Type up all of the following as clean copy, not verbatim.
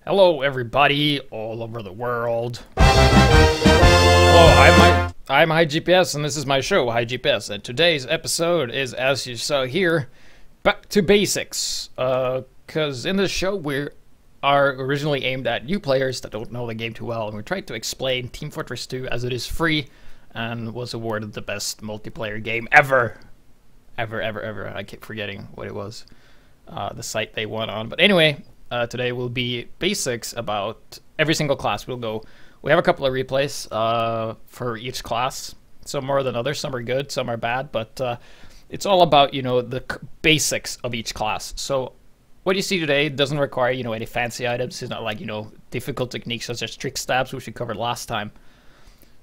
Hello, everybody, all over the world. Hello, I'm HiGPS, and this is my show, HiGPS. And today's episode is, as you saw here, back to basics. Because in this show, we are originally aimed at new players that don't know the game too well, and we're trying to explain Team Fortress 2 as it is free and was awarded the best multiplayer game ever. Ever. I keep forgetting what it was, the site they won on. But anyway. Today will be basics about every single class. We have a couple of replays for each class. Some more than others. Some are good, some are bad. But it's all about, the basics of each class. So what you see today doesn't require, any fancy items. It's not like, difficult techniques such as trick stabs, which we covered last time.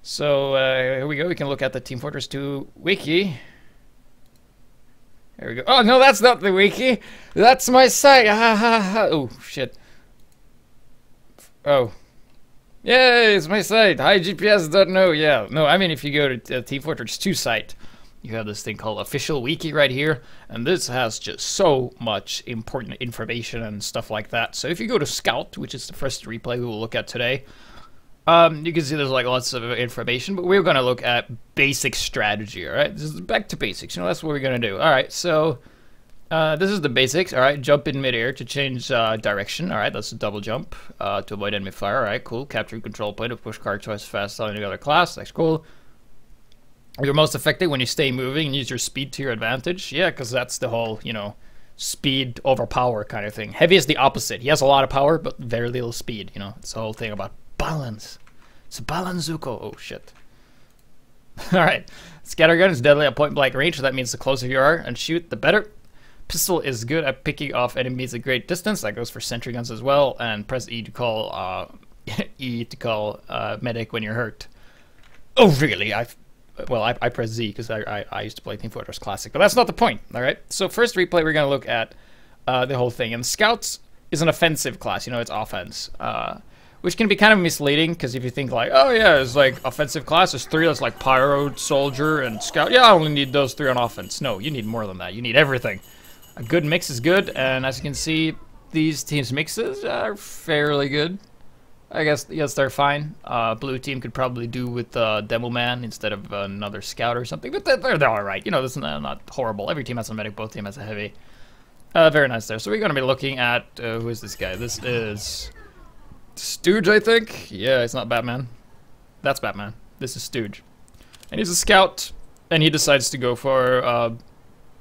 So here we go. We can look at the Team Fortress 2 wiki. There we go. Oh, no, that's not the wiki. That's my site. Ha ha ha. Oh, shit. Oh. Yay, it's my site. HiGPS.no. Yeah. No, I mean, if you go to the Team Fortress 2 site, you have this thing called Official Wiki right here. And this has just so much important information and stuff like that. So if you go to Scout, which is the first replay we will look at today, you can see there's like lots of information, but we're going to look at basic strategy, all right? This is back to basics, that's what we're going to do. All right, so this is the basics, all right? Jump in midair to change direction, all right? That's a double jump to avoid enemy fire, all right? Cool. Capture control point to push card twice fast on the other class. That's cool. You're most effective when you stay moving and use your speed to your advantage. Yeah, because that's the whole, speed over power kind of thing. Heavy is the opposite. He has a lot of power, but very little speed, It's the whole thing about balance. It's a balanzuko. Oh, shit. Alright. Scattergun is deadly at point blank range, so that means the closer you are and shoot, the better. Pistol is good at picking off enemies at great distance. That goes for sentry guns as well. And press E to call medic when you're hurt. Oh, really? I press Z because I used to play Team Fortress Classic. But that's not the point, alright? So first replay, we're going to look at the whole thing. And Scouts is an offensive class. It's offense. Which can be kind of misleading, because if you think like, oh yeah, it's like offensive class, there's three, that's like Pyro, Soldier, and Scout. Yeah, I only need those three on offense. No, you need more than that. You need everything. A good mix is good, and as you can see, these teams' mixes are fairly good. I guess, yes, they're fine. Blue team could probably do with Demo Man instead of another Scout or something, but they're alright. This is not horrible. Every team has a medic, both teams has a heavy. Very nice there. So we're going to be looking at, who is this guy? This is Stooge, I think? Yeah, it's not Batman. That's Batman. This is Stooge. And he's a scout, and he decides to go for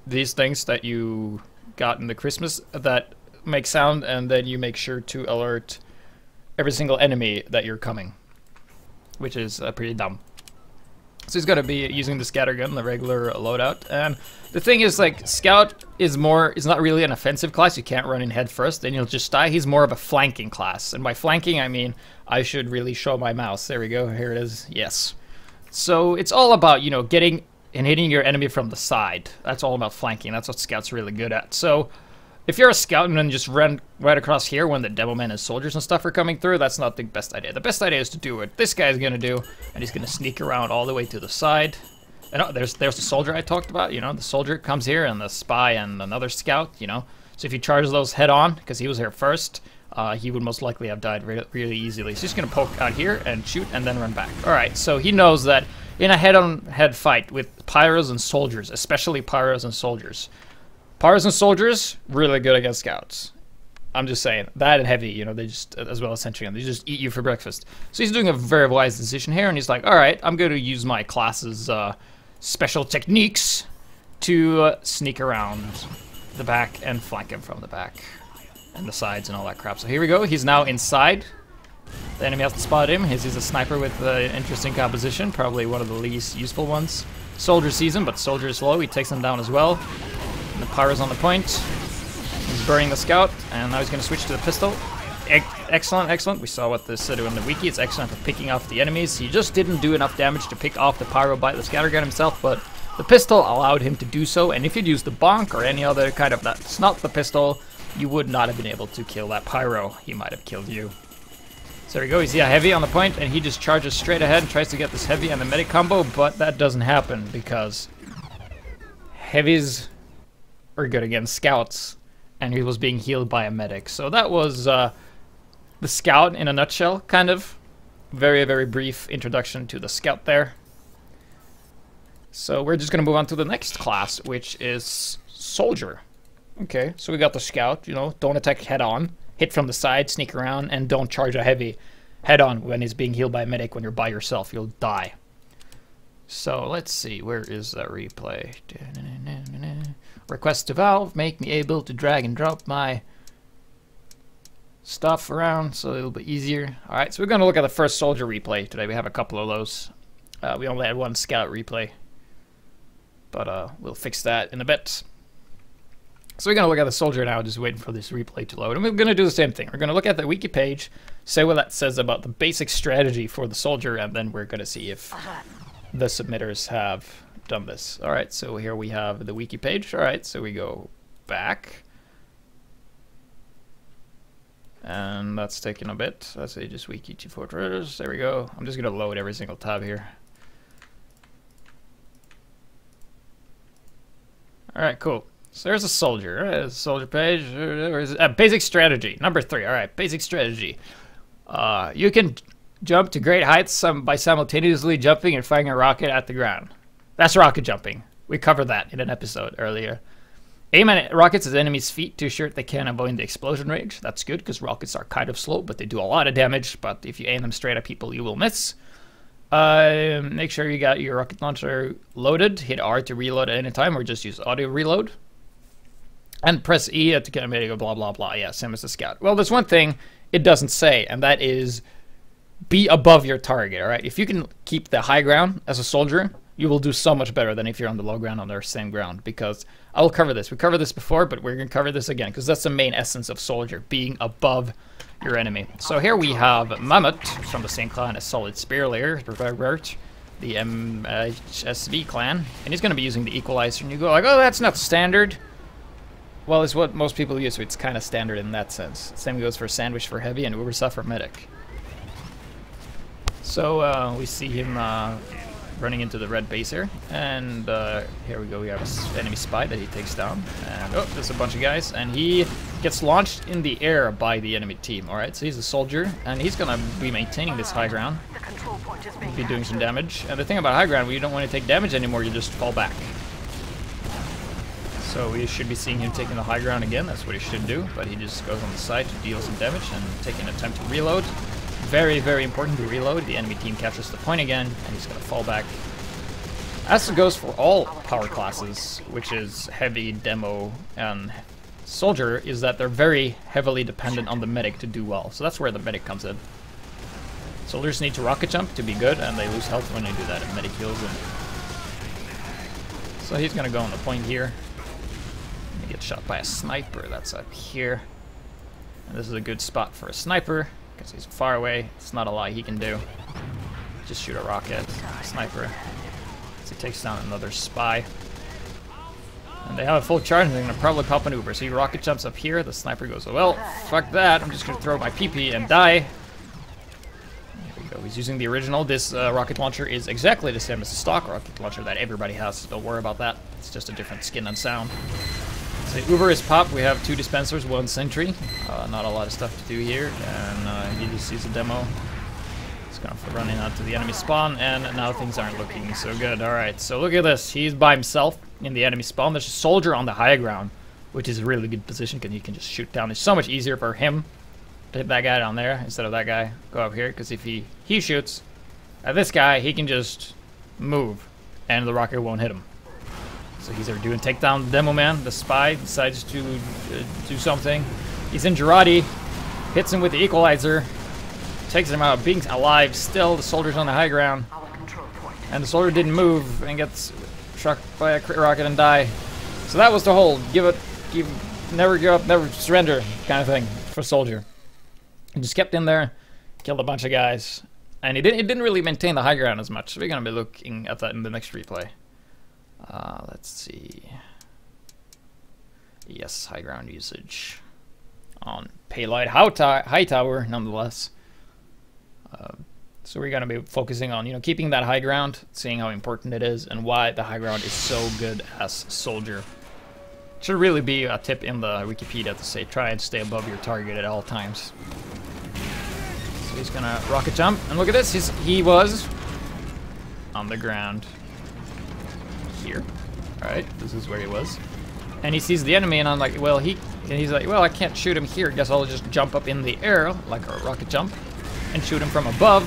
these things that you got in the Christmas that make sound, and then you make sure to alert every single enemy that you're coming, which is pretty dumb. So he's going to be using the scattergun, the regular loadout. And the thing is, like, Scout is not really an offensive class. You can't run in head first, then you'll just die. He's more of a flanking class. And by flanking, I mean, I should really show my mouse. There we go. Here it is. Yes. So it's all about, getting and hitting your enemy from the side. That's all about flanking. That's what Scout's really good at. So if you're a scout and then just run right across here when the Demo Man and soldiers and stuff are coming through, that's not the best idea. The best idea is to do what this guy's gonna do, and he's gonna sneak around all the way to the side. And there's the soldier I talked about, the soldier comes here, and the spy and another scout, So if you charge those head on, because he was here first, he would most likely have died really easily. So he's gonna poke out here and shoot and then run back. Alright, so he knows that in a head-on-head fight with pyros and soldiers, especially pyros and soldiers, Pyros and soldiers, really good against scouts. I'm just saying. That and heavy, they just, as well as sentry gun, they just eat you for breakfast. So he's doing a very wise decision here, and he's like, alright, I'm going to use my class's special techniques to sneak around the back and flank him from the back. And the sides and all that crap. So here we go. He's now inside. The enemy has to spot him. He's a sniper with interesting composition. Probably one of the least useful ones. Soldier sees him, but Soldier is slow. He takes him down as well. The Pyro's on the point. He's burning the scout, and now he's going to switch to the pistol. Excellent. We saw what this said in the wiki. It's excellent for picking off the enemies. He just didn't do enough damage to pick off the Pyro by the scattergun himself, but the pistol allowed him to do so. And if you'd used the bonk or any other kind of that's not the pistol, you would not have been able to kill that Pyro. He might have killed you. So there we go. He's heavy on the point, and he just charges straight ahead and tries to get this heavy and the medic combo, but that doesn't happen because heavies are good against scouts, and he was being healed by a medic. So that was the scout in a nutshell, kind of. Very, very brief introduction to the scout there. So we're just going to move on to the next class, which is soldier. Okay, so we got the scout, you know, don't attack head on, hit from the side, sneak around, and don't charge a heavy head on when he's being healed by a medic. When you're by yourself, you'll die. So let's see, where is that replay? Request to Valve, make me able to drag and drop my stuff around so it'll be easier. Alright, so we're going to look at the first soldier replay today. We have a couple of those. We only had one scout replay, but we'll fix that in a bit. So we're going to look at the soldier now, just waiting for this replay to load. And we're going to do the same thing. We're going to look at the wiki page, say what that says about the basic strategy for the soldier, and then we're going to see if the submitters have done this. Alright, so here we have the wiki page. Alright, so we go back. And that's taking a bit. Let's say just wiki to Fortress. There we go. I'm just going to load every single tab here. Alright, cool. So there's a soldier. Soldier page. Basic strategy. Number 3. Alright, basic strategy. You can jump to great heights by simultaneously jumping and firing a rocket at the ground. That's rocket jumping. We covered that in an episode earlier. Aim at rockets at enemies' feet to ensure they can avoid the explosion range. That's good, because rockets are kind of slow, but they do a lot of damage. But if you aim them straight at people, you will miss. Make sure you got your rocket launcher loaded. Hit R to reload at any time, or just use audio reload. And press E to get a blah blah blah. Yeah, same as the scout. Well, there's one thing it doesn't say, and that is be above your target. All right, if you can keep the high ground as a soldier, you will do so much better than if you're on the low ground on the same ground. Because I will cover this. We covered this before, but we're gonna cover this again because that's the main essence of soldier, being above your enemy. So here we have Mammoth from the same clan as Solid Spear Layer, the MHSV clan, and he's gonna be using the equalizer. And you go like, oh, that's not standard. Well, it's what most people use, so it's kind of standard in that sense. Same goes for Sandwich for Heavy and Ubersa for Medic. So we see him running into the red base here, and here we go. We have an enemy spy that he takes down, and oh, there's a bunch of guys, and he gets launched in the air by the enemy team. All right, so he's a soldier, and he's gonna be maintaining this high ground. He'll be doing some damage, and the thing about high ground, when you don't want to take damage anymore, you just fall back. So we should be seeing him taking the high ground again. That's what he should do, but he just goes on the side to deal some damage and taking a time to reload. Very, very important to reload. The enemy team captures the point again, and he's going to fall back. As it goes for all power classes, which is heavy, demo, and soldier, is that they're very heavily dependent on the medic to do well. So that's where the medic comes in. Soldiers need to rocket jump to be good, and they lose health when they do that, and medic heals them. So he's going to go on the point here. He gets shot by a sniper. That's up here. And this is a good spot for a sniper, because he's far away. It's not a lot he can do. Just shoot a rocket. Sniper. So he takes down another spy. And they have a full charge, and they're going to probably pop an Uber. So he rocket jumps up here. The sniper goes, well, fuck that. I'm just going to throw my PP and die. Here we go. He's using the original. This rocket launcher is exactly the same as the stock rocket launcher that everybody has. So don't worry about that. It's just a different skin and sound. So Uber is popped. We have 2 dispensers, 1 sentry. Not a lot of stuff to do here. And he just sees a demo. He's going to run in out to the enemy spawn. And now things aren't looking so good. Alright, so look at this. He's by himself in the enemy spawn. There's a soldier on the high ground, which is a really good position because he can just shoot down. It's so much easier for him to hit that guy down there instead of that guy go up here. Because if he shoots at this guy, he can just move and the rocket won't hit him. So he's doing takedown the demo man. The spy decides to do something. He's in Girardi, hits him with the equalizer, takes him out, being alive still. The soldier's on the high ground, and the soldier didn't move and gets struck by a crit rocket and die. So that was the whole never give up, never surrender kind of thing for soldier. He just kept in there, killed a bunch of guys, and it didn't really maintain the high ground as much. So we're gonna be looking at that in the next replay. Let's see. Yes, high ground usage on Paylight High Tower, nonetheless. So we're going to be focusing on, keeping that high ground, seeing how important it is, and why the high ground is so good as soldier. Should really be a tip in the Wikipedia to say try and stay above your target at all times. he's gonna rocket jump. And look at this, he was on the ground here. Alright, this is where he was. And he sees the enemy, and I'm like, well, he's like, well, I can't shoot him here. Guess I'll just jump up in the air, like a rocket jump, and shoot him from above.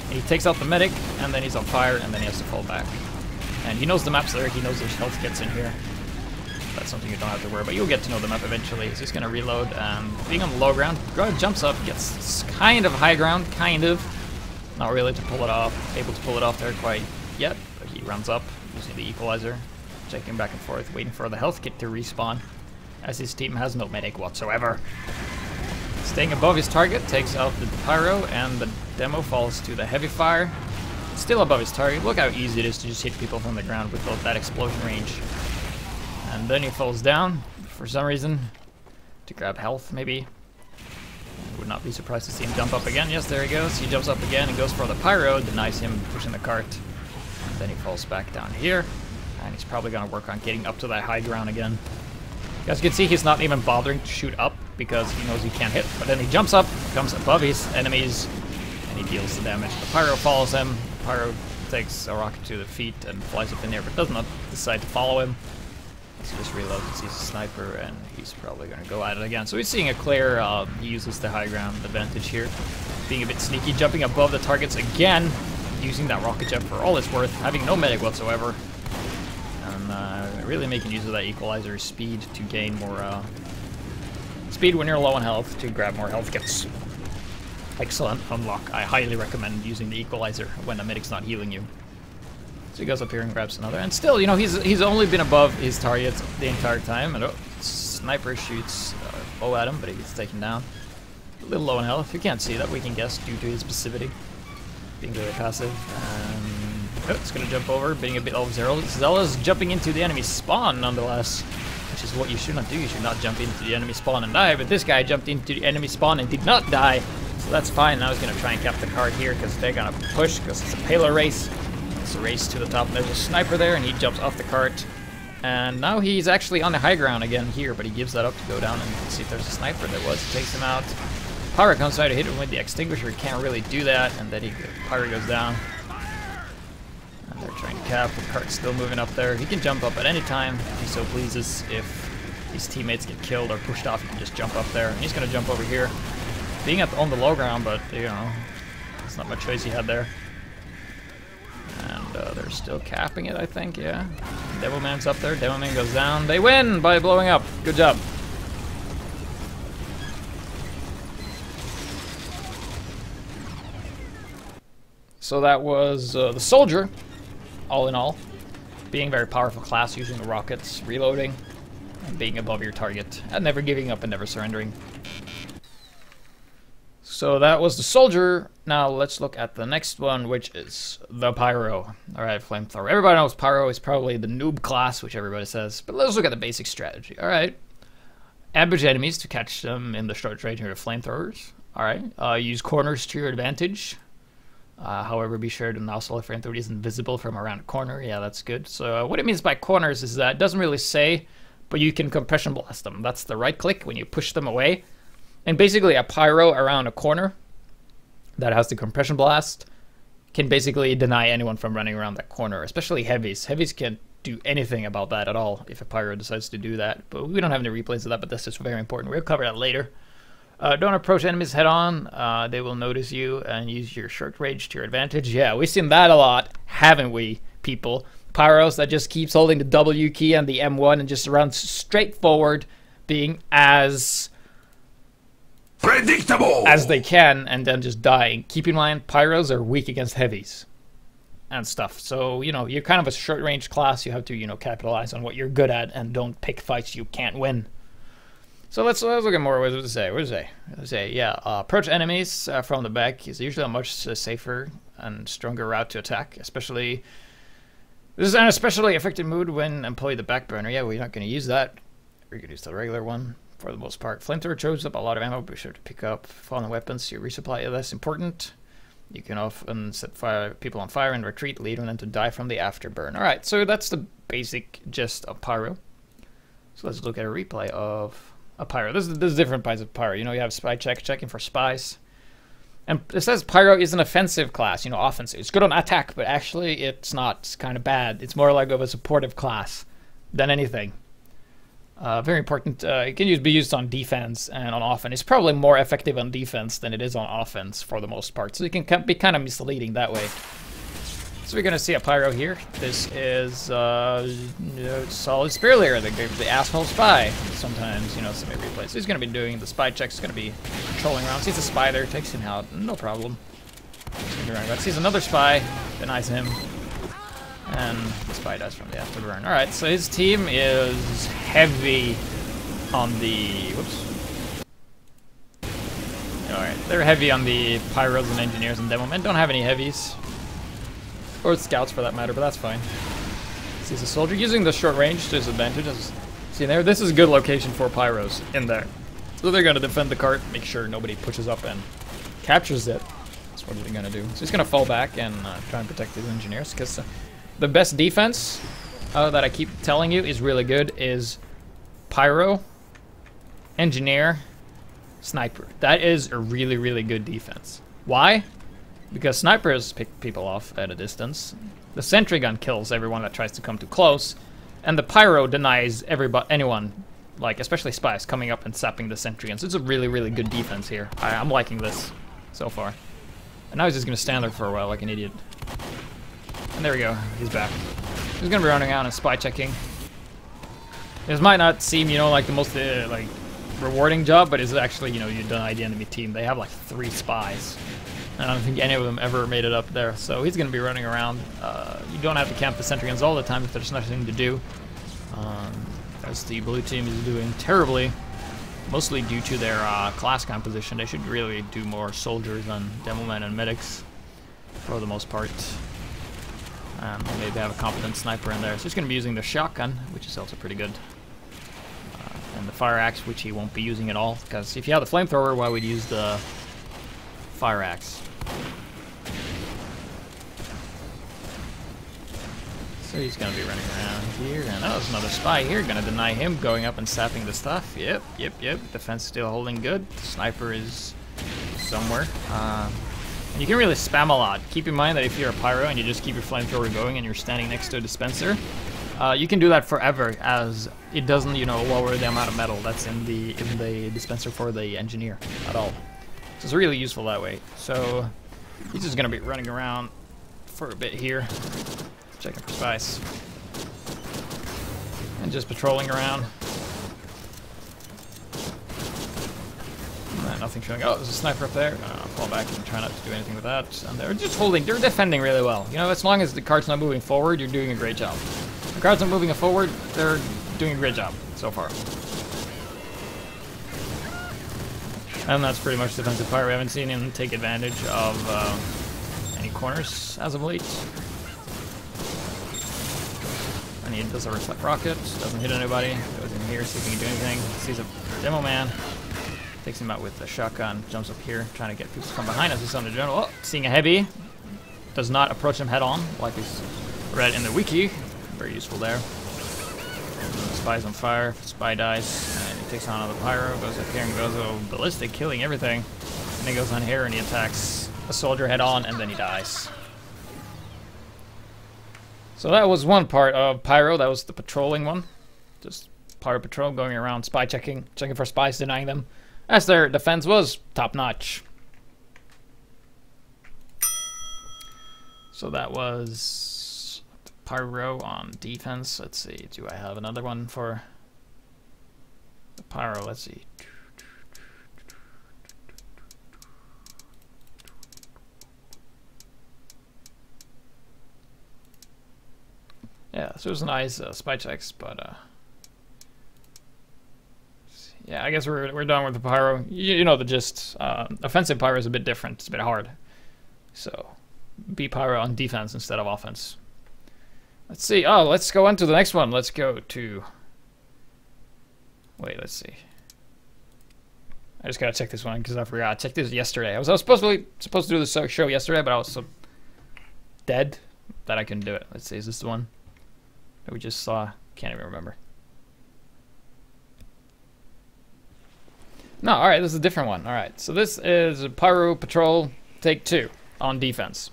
And he takes out the medic, and then he's on fire, and then he has to fall back. And he knows the map's there. He knows there's health kits in here. That's something you don't have to worry about. You'll get to know the map eventually. He's just gonna reload, and being on the low ground, jumps up, gets kind of high ground, kind of. Not really to pull it off, able to pull it off there quite yet, but he runs up using the equalizer, checking back and forth, waiting for the health kit to respawn, as his team has no medic whatsoever. Staying above his target, takes out the pyro, and the demo falls to the heavy fire. Still above his target. Look how easy it is to just hit people from the ground without that explosion range. And then he falls down, for some reason, to grab health, maybe. Would not be surprised to see him jump up again. Yes, there he goes. He jumps up again and goes for the pyro, denies him pushing the cart. And then he falls back down here. And he's probably going to work on getting up to that high ground again. As you can see, he's not even bothering to shoot up because he knows he can't hit. But then he jumps up, comes above his enemies, and he deals the damage. The pyro follows him. The pyro takes a rocket to the feet and flies up in the air, but does not decide to follow him. He just reloads, sees a sniper, and he's probably going to go at it again. So he's seeing a clear, he uses the high ground advantage here. Being a bit sneaky, jumping above the targets again, using that rocket jump for all it's worth, having no medic whatsoever. And really making use of that equalizer speed to gain more speed when you're low on health, to grab more health kits. Excellent unlock. I highly recommend using the equalizer when the medic's not healing you. So he goes up here and grabs another, and still, you know, he's only been above his targets the entire time. And sniper shoots bow at him, but he gets taken down. A little low on health. You can't see that, we can guess due to his passivity, being very passive. And it's gonna jump over, being a bit overzealous. Zella's jumping into the enemy spawn nonetheless, which is what you should not do. You should not jump into the enemy spawn and die. But this guy jumped into the enemy spawn and did not die, so that's fine. Now he's gonna try and cap the card here because they're gonna push, because it's a payload race. It's a race to the top. There's a sniper there, and he jumps off the cart. And now he's actually on the high ground again here, but he gives that up to go down and see if there's a sniper. There was. He takes him out. Pyro comes out to hit him with the extinguisher. He can't really do that, and then Pyro goes down. And they're trying to cap. The cart's still moving up there. He can jump up at any time if he so pleases. If his teammates get killed or pushed off, he can just jump up there. And he's going to jump over here, being on the low ground, but, you know, there's not much choice he had there. And they're still capping it, I think, yeah. Devilman's up there. Devilman goes down. They win by blowing up. Good job. So that was the soldier, all in all. Being a very powerful class, using the rockets, reloading, and being above your target, and never giving up and never surrendering. So that was the soldier. Now let's look at the next one, which is the pyro. Alright, flamethrower. Everybody knows pyro is probably the noob class, which everybody says. But let's look at the basic strategy. Alright. Ambush enemies to catch them in the short range of flamethrowers. Alright. Use corners to your advantage. However, be sure to nozzle the flamethrower isn't visible from around a corner. Yeah, that's good. So what it means by corners is that it doesn't really say, but you can compression blast them. That's the right click when you push them away. And basically a pyro around a corner that has the compression blast can basically deny anyone from running around that corner, especially heavies. Heavies can't do anything about that at all if a pyro decides to do that. But we don't have any replays of that, but this is very important. We'll cover that later. Don't approach enemies head on. They will notice you and use your short range to your advantage. Yeah, we've seen that a lot, haven't we, people? Pyros that just keeps holding the W key and the M1 and just runs straight forward, being as predictable as they can, and then just dying. Keep in mind, pyros are weak against heavies and stuff. So, you know, you're kind of a short range class. You have to, you know, capitalize on what you're good at and don't pick fights you can't win. So let's look at more. What does it say? Yeah, approach enemies from the back is usually a much safer and stronger route to attack. Especially, this is an especially effective mode when employ the back burner. Yeah, we're not going to use that. We're going to use the regular one for the most part. Flamethrower chows up a lot of ammo. Be sure to pick up fallen weapons. Your resupply is less important. You can often set people on fire and retreat, leading them to die from the afterburn. All right, so that's the basic gist of pyro. So let's look at a replay of a pyro. There's different kinds of pyro. You know, you have spy check, checking for spies. And it says Pyro is an offensive class, you know, offensive. It's good on attack, but actually it's not. It's kind of bad. It's more like of a supportive class than anything. Very important. It can be used on defense and on offense. It's probably more effective on defense than it is on offense for the most part. So it can be kind of misleading that way. So we're going to see a Pyro here. This is solid spear layer, the asshole spy. Sometimes, you know, some replays. So he's going to be doing the spy checks. He's going to be patrolling around. Sees a spy there, takes him out. No problem. Sees another spy, denies him. And the spy dies from the afterburn. Alright, so his team is heavy on the... Whoops. Alright, they're heavy on the Pyros and Engineers and Demo Men. Don't have any heavies. Or Scouts for that matter, but that's fine. Sees a soldier using the short range to his advantage. See there, this is a good location for Pyros in there. So they're going to defend the cart, make sure nobody pushes up and captures it. That's what they're going to do. So he's going to fall back and try and protect his Engineers, because... the best defense that I keep telling you is really good is Pyro, Engineer, Sniper. That is a really, really good defense. Why? Because Snipers pick people off at a distance. The Sentry Gun kills everyone that tries to come too close. And the Pyro denies anyone, like especially spies, coming up and sapping the Sentry Gun. So it's a really, really good defense here. I'm liking this so far. And now he's just going to stand there for a while like an idiot. And there we go, he's back. He's gonna be running out and spy checking. This might not seem, you know, like the most like rewarding job, but it's actually, you know, you deny the enemy team. They have like 3 spies, and I don't think any of them ever made it up there. So he's gonna be running around. You don't have to camp the sentry guns all the time if there's nothing to do. As the blue team is doing terribly, mostly due to their class composition. They should really do more soldiers than demo men and medics for the most part. Maybe have a competent sniper in there. So he's going to be using the shotgun, which is also pretty good. And the fire axe, which he won't be using at all. Because if you have the flamethrower, why would you use the fire axe? So he's going to be running around here. And there's another spy here. Going to deny him going up and sapping the stuff. Yep. Defense still holding good. The sniper is somewhere. And you can really spam a lot. Keep in mind that if you're a Pyro and you just keep your flamethrower going and you're standing next to a dispenser, you can do that forever, as it doesn't, you know, lower the amount of metal that's in the dispenser for the Engineer at all. So it's really useful that way. So he's just gonna be running around for a bit here, checking for spies, and just patrolling around. Nothing showing. Oh, there's a sniper up there. Fall back and try not to do anything with that. And they're just holding. They're defending really well. You know, as long as the cart's not moving forward, you're doing a great job. If the cart's not moving forward, they're doing a great job so far. And that's pretty much defensive Pyro. We haven't seen him take advantage of any corners as of late. And he does a reflect rocket. Doesn't hit anybody. Goes in here, see if he can do anything. Sees a demo man. Takes him out with the shotgun, jumps up here, trying to get people to come behind us. He's on the general. Oh, seeing a heavy. Does not approach him head on, like is read in the wiki. Very useful there. The spy's on fire. Spy dies, and he takes on another Pyro, goes up here and goes ballistic, killing everything. And he goes on here and he attacks a soldier head on, and then he dies. So that was one part of Pyro. That was the patrolling one. Just Pyro patrol, going around spy checking for spies, denying them. As their defense was top-notch. So that was Pyro on defense. Let's see, do I have another one for the Pyro? Let's see. Yeah, so it was nice spy checks, but yeah, I guess we're done with the Pyro. You know the gist. Offensive Pyro is a bit different. It's a bit hard. So, be Pyro on defense instead of offense. Let's see. Oh, let's go on to the next one. Let's go to... Wait, let's see. I just gotta check this one because I forgot. I checked this yesterday. I was supposed to do this show yesterday, but I was so dead that I couldn't do it. Let's see. Is this the one that we just saw? Can't even remember. No, alright, this is a different one. Alright, so this is a Pyro Patrol take 2 on defense.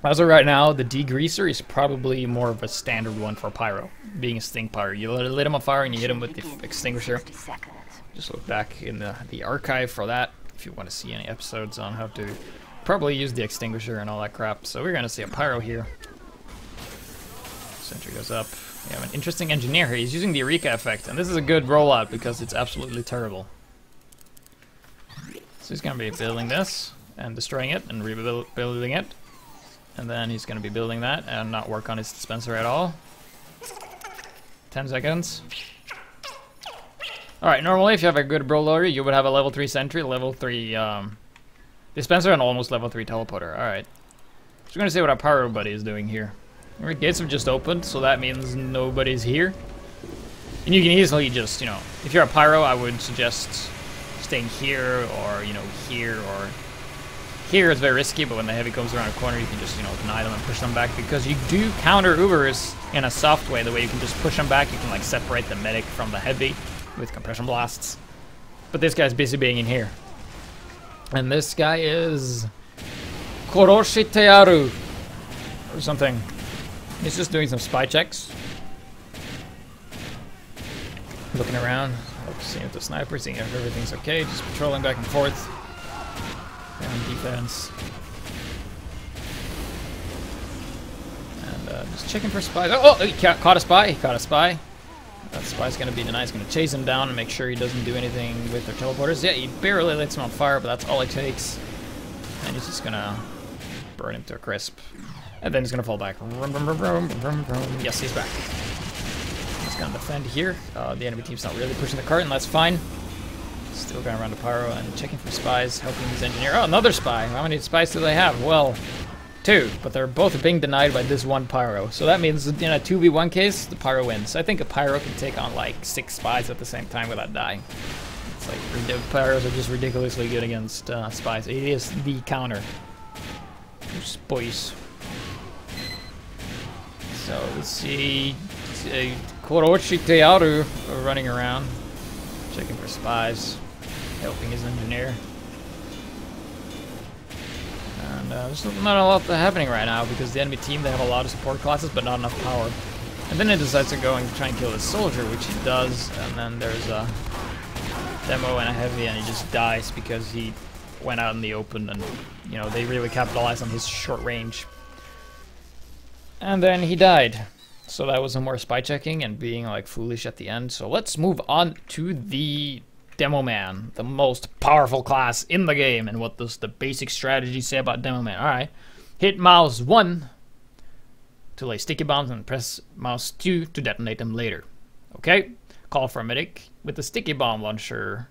As of right now, the degreaser is probably more of a standard one for pyro, being a sting pyro. You lit him on fire and you hit him with the extinguisher. Just look back in the archive for that if you want to see any episodes on how to probably use the extinguisher and all that crap. So we're going to see a pyro here. Sentry goes up. We have an interesting engineer here. He's using the Eureka effect, and this is a good rollout because it's absolutely terrible. So he's going to be building this and destroying it and rebuilding it. And then he's going to be building that and not work on his dispenser at all. 10 seconds. Alright, normally if you have a good bro loader, you would have a level 3 sentry, level 3 dispenser, and almost level 3 teleporter. Alright. So we're going to see what our pyro buddy is doing here. Alright, gates have just opened, so that means nobody's here. And you can easily just, you know, if you're a pyro, I would suggest staying here, or, you know, here, or... Here it's very risky, but when the heavy comes around a corner, you can just, you know, deny them and push them back, because you do counter Ubers in a soft way, the way you can just push them back. You can, like, separate the medic from the heavy with compression blasts. But this guy's busy being in here. And this guy is... Koroshi Tearu, or something. He's just doing some spy checks. Looking around, seeing with the sniper, seeing if everything's okay, just patrolling back and forth. On defense. And just checking for spies. Oh, he caught a spy. He caught a spy. That spy's going to be denied. He's going to chase him down and make sure he doesn't do anything with their teleporters. Yeah, he barely lights him on fire, but that's all it takes. And he's just going to burn him to a crisp. And then he's going to fall back. Yes, he's back. He's going to defend here. The enemy team's not really pushing the cart, and that's fine. Still going around the pyro and checking for spies, helping his engineer. Oh, another spy. How many spies do they have? Well, 2, but they're both being denied by this one pyro. So that means in a 2v1 case, the pyro wins. I think a pyro can take on like 6 spies at the same time without dying. It's like, pyros are just ridiculously good against spies. It is the counter. Spies. So let's see, Koroshi Tearu running around, checking for spies, helping his engineer. And there's not a lot happening right now because the enemy team, they have a lot of support classes but not enough power. And then he decides to go and try and kill his soldier, which he does, and then there's a demo and a heavy, and he just dies because he went out in the open, and you know, they really capitalized on his short range. And then he died. So that was some more spy checking and being like foolish at the end. So let's move on to the Demo Man, the most powerful class in the game. And what does the basic strategy say about Demo Man? Alright. Hit mouse 1 to lay sticky bombs and press mouse 2 to detonate them later. Okay? Call for a medic. With the sticky bomb launcher,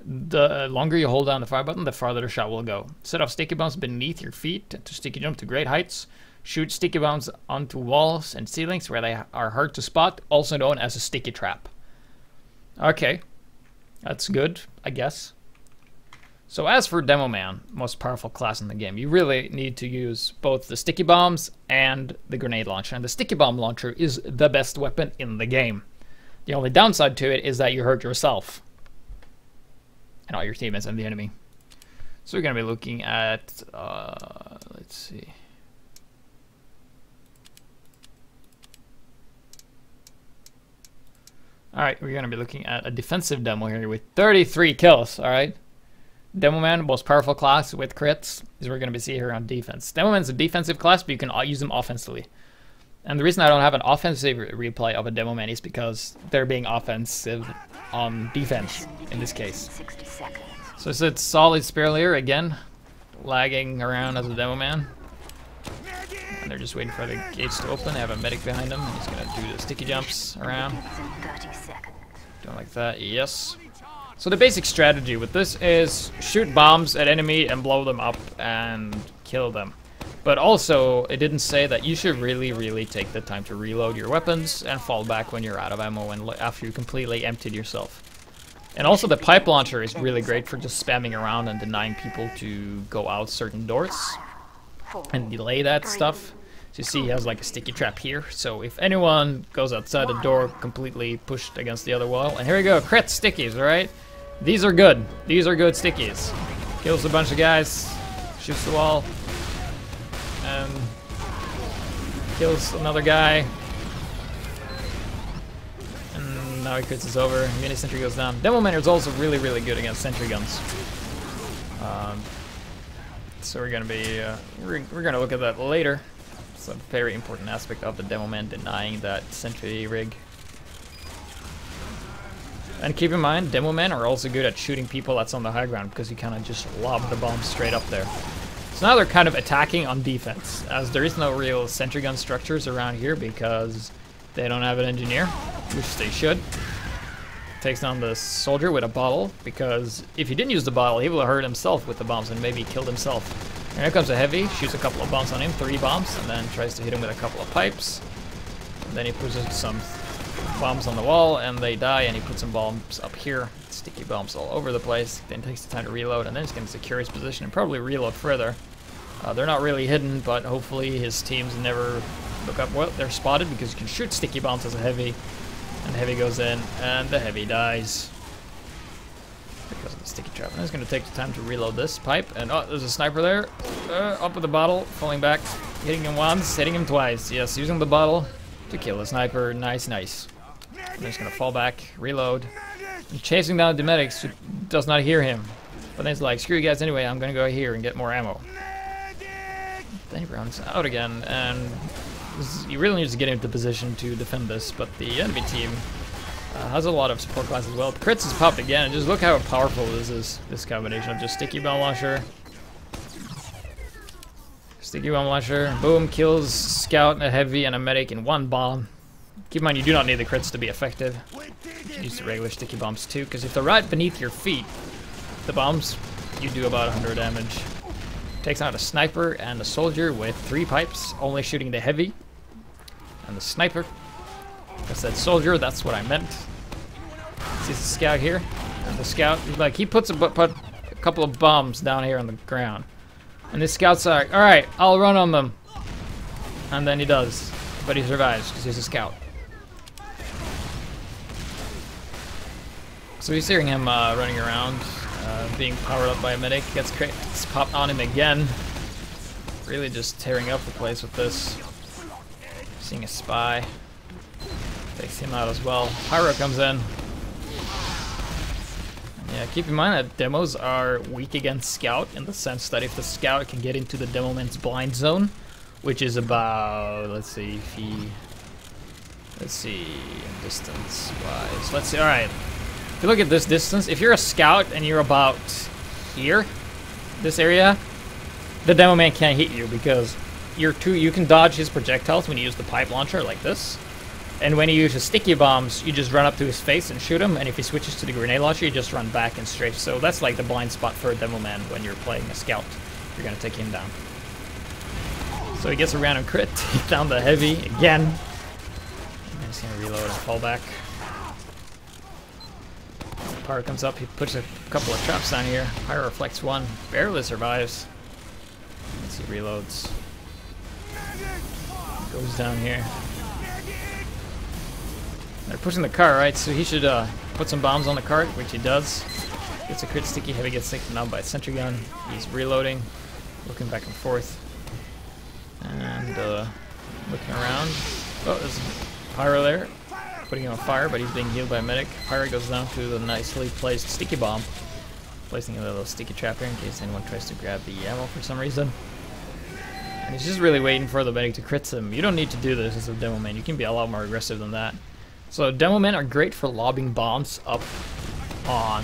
the longer you hold down the fire button, the farther the shot will go. Set off sticky bombs beneath your feet to sticky jump to great heights. Shoot sticky bombs onto walls and ceilings where they are hard to spot, also known as a sticky trap. Okay, that's good, I guess. So as for Demo Man, most powerful class in the game, you really need to use both the sticky bombs and the grenade launcher. And the sticky bomb launcher is the best weapon in the game. The only downside to it is that you hurt yourself and all your teammates and the enemy. So we're going to be looking at, let's see. Alright, we're going to be looking at a defensive demo here with 33 kills, alright? Demo Man, most powerful class with crits, is what we're going to be seeing here on defense. Demo Man's a defensive class, but you can use them offensively. And the reason I don't have an offensive replay of a Demo Man is because they're being offensive on defense, in this case. So it's a solid Spearlier, again, lagging around as a Demo Man. And they're just waiting for the gates to open. They have a medic behind them. He's going to do the sticky jumps around. Doing like that, yes. So the basic strategy with this is shoot bombs at enemy and blow them up and kill them. But also, it didn't say that you should really take the time to reload your weapons and fall back when you're out of ammo and after you completely emptied yourself. And also the pipe launcher is really great for just spamming around and denying people to go out certain doors and delay that stuff. So you see he has like a sticky trap here, so if anyone goes outside the door completely pushed against the other wall, and here we go, crit stickies, alright? These are good. These are good stickies. Kills a bunch of guys, shoots the wall, and kills another guy. And now he crits us over. Mini sentry goes down. Demo Man is also really, really good against sentry guns. So we're gonna be we're gonna look at that later. It's a very important aspect of the Demo Man, denying that sentry rig. And keep in mind, Demo Men are also good at shooting people that's on the high ground, because you kind of just lob the bombs straight up there. So now they're kind of attacking on defense, as there is no real sentry gun structures around here because they don't have an engineer, which they should. Takes down the soldier with a bottle, because if he didn't use the bottle, he would have hurt himself with the bombs and maybe killed himself. And here comes a heavy, shoots a couple of bombs on him, 3 bombs, and then tries to hit him with a couple of pipes. And then he pushes some bombs on the wall and they die, and he puts some bombs up here, sticky bombs all over the place. Then takes the time to reload, and then he's going to secure his position and probably reload further. They're not really hidden, but hopefully his teams never look up. Well, they're spotted because you can shoot sticky bombs as a heavy, and the heavy goes in and the heavy dies because of the sticky trap. And it's going to take the time to reload this pipe, and oh, there's a sniper there, up with the bottle, falling back, hitting him once, hitting him twice. Yes, using the bottle to kill the sniper. Nice, nice. I'm just gonna fall back, reload, and chasing down the medics who does not hear him. But then he's like, screw you guys anyway, I'm gonna go here and get more ammo. Then he runs out again, and you really need to get into position to defend this, but the enemy team has a lot of support classes as well. Crits has popped again, and just look how powerful this is, this combination of just sticky bomb launcher. Sticky bomb launcher, boom, kills scout, a heavy, and a medic in 1 bomb. Keep in mind, you do not need the crits to be effective. You can use the regular sticky bombs too, because if they're right beneath your feet, the bombs, you do about 100 damage. Takes out a sniper and a soldier with 3 pipes, only shooting the heavy. And the sniper, I said soldier, that's what I meant. Sees the scout here, and the scout, like, he puts a couple of bombs down here on the ground. And the scout's like, alright, I'll run on them. And then he does, but he survives because he's a scout. So he's hearing him running around, being powered up by a medic, gets crits popped on him again. Really just tearing up the place with this. Seeing a spy. Takes him out as well. Pyro comes in. Yeah, keep in mind that demos are weak against scout, in the sense that if the scout can get into the demo man's blind zone, which is about, let's see, distance wise, let's see, alright. If you look at this distance, if you're a scout and you're about here, this area, the demo man can't hit you because you can dodge his projectiles when you use the pipe launcher like this. And when he uses sticky bombs, you just run up to his face and shoot him, and if he switches to the grenade launcher, you just run back and strafe. So that's like the blind spot for a demo man when you're playing a scout. You're gonna take him down. So he gets a random crit, take down the heavy again. And he's gonna reload and fall back. Pyro comes up, he puts a couple of traps down here. Pyro reflects 1, barely survives. Let's see, reloads. Goes down here. They're pushing the car, right? So he should put some bombs on the cart, which he does. Gets a crit sticky, heavy gets taken down by a sentry gun. He's reloading, looking back and forth. And looking around. Oh, there's Pyro there. Putting him on fire, but he's being healed by a medic. Pyro goes down to the nicely placed sticky bomb. Placing a little sticky trap here in case anyone tries to grab the ammo for some reason. And he's just really waiting for the medic to crit him. You don't need to do this as a demo man. You can be a lot more aggressive than that. So demo men are great for lobbing bombs up on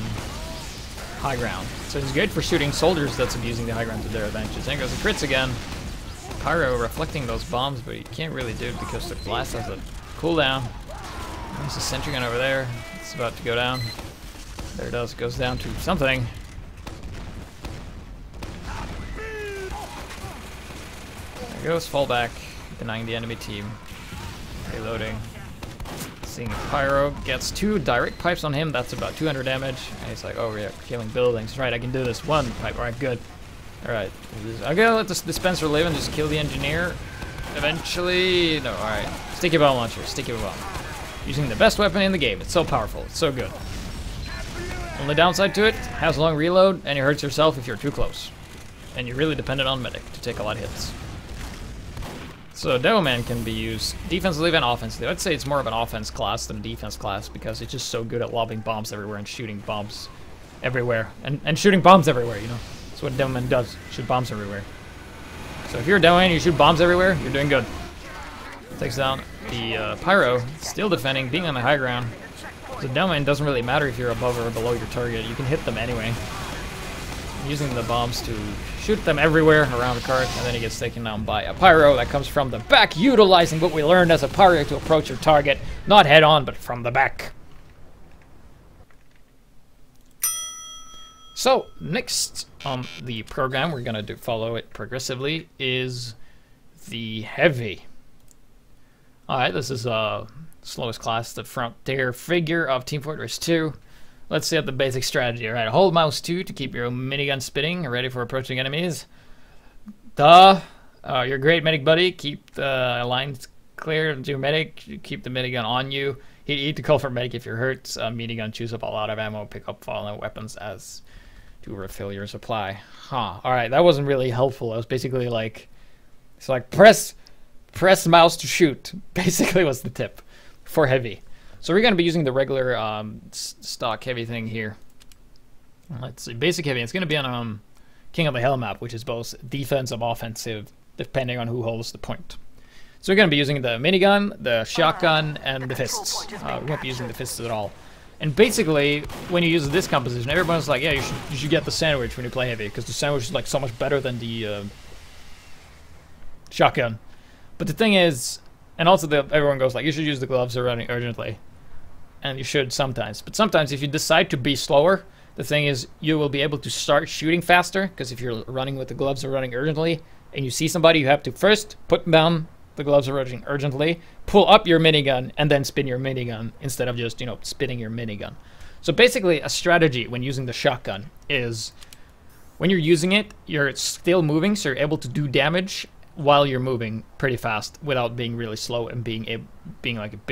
high ground. So it's great for shooting soldiers that's abusing the high ground to their advantage. Then goes the crits again. Pyro reflecting those bombs, but you can't really do it because the blast has a cooldown. There's a sentry gun over there. It's about to go down. There it does. It goes down to something. There it goes. Fall back. Denying the enemy team. Reloading. Seeing Pyro gets 2 direct pipes on him. That's about 200 damage. And he's like, oh, yeah, killing buildings. Right, I can do this. 1 pipe. Alright, good. Alright. I'm gonna let this dispenser live and just kill the engineer. Eventually. No, alright. Sticky bomb launcher. Sticky bomb. Using the best weapon in the game. It's so powerful. It's so good. Only downside to it, has long reload, and it hurts yourself if you're too close. And you're really dependent on medic to take a lot of hits. So Demoman can be used defensively and offensively. I'd say it's more of an offense class than a defense class because it's just so good at lobbing bombs everywhere and shooting bombs everywhere. And shooting bombs everywhere, you know. That's what Demoman does, shoot bombs everywhere. So if you're a Demoman and you shoot bombs everywhere, you're doing good. Takes down the Pyro, still defending, being on the high ground. So Demoman doesn't really matter if you're above or below your target, you can hit them anyway. Using the bombs to shoot them everywhere around the cart, and then he gets taken down by a Pyro that comes from the back, utilizing what we learned as a Pyro to approach your target, not head on, but from the back. So, next on the program, we're going to follow it progressively, is the Heavy. Alright, this is slowest class, the frontier figure of Team Fortress 2. Let's see at the basic strategy. Alright, hold mouse 2 to keep your minigun spinning, ready for approaching enemies. Your great medic buddy, keep the lines clear to your medic, keep the minigun on you. Hit to call for medic if you're hurt. Minigun chews up a lot of ammo, pick up fallen weapons as to refill your supply. Alright, that wasn't really helpful. That was basically like, it's like press mouse to shoot, basically was the tip for Heavy. So we're going to be using the regular stock Heavy thing here. Let's see, basic Heavy. It's going to be on King of the Hill map, which is both defensive, offensive, depending on who holds the point. So we're going to be using the minigun, the shotgun, and the fists. We won't be using the fists at all. And basically, when you use this composition, everyone's like, yeah, you should get the sandwich when you play Heavy, because the sandwich is like so much better than the shotgun. But the thing is, and also everyone goes like, you should use the gloves running urgently. And you should sometimes. But sometimes if you decide to be slower, the thing is you will be able to start shooting faster, because if you're running with the gloves or running urgently, and you see somebody, you have to first put down the gloves are running urgently, pull up your minigun, and then spin your minigun, instead of just, you know, spinning your minigun. So basically a strategy when using the shotgun is, when you're using it, you're still moving, so you're able to do damage while you're moving pretty fast without being really slow and being like a big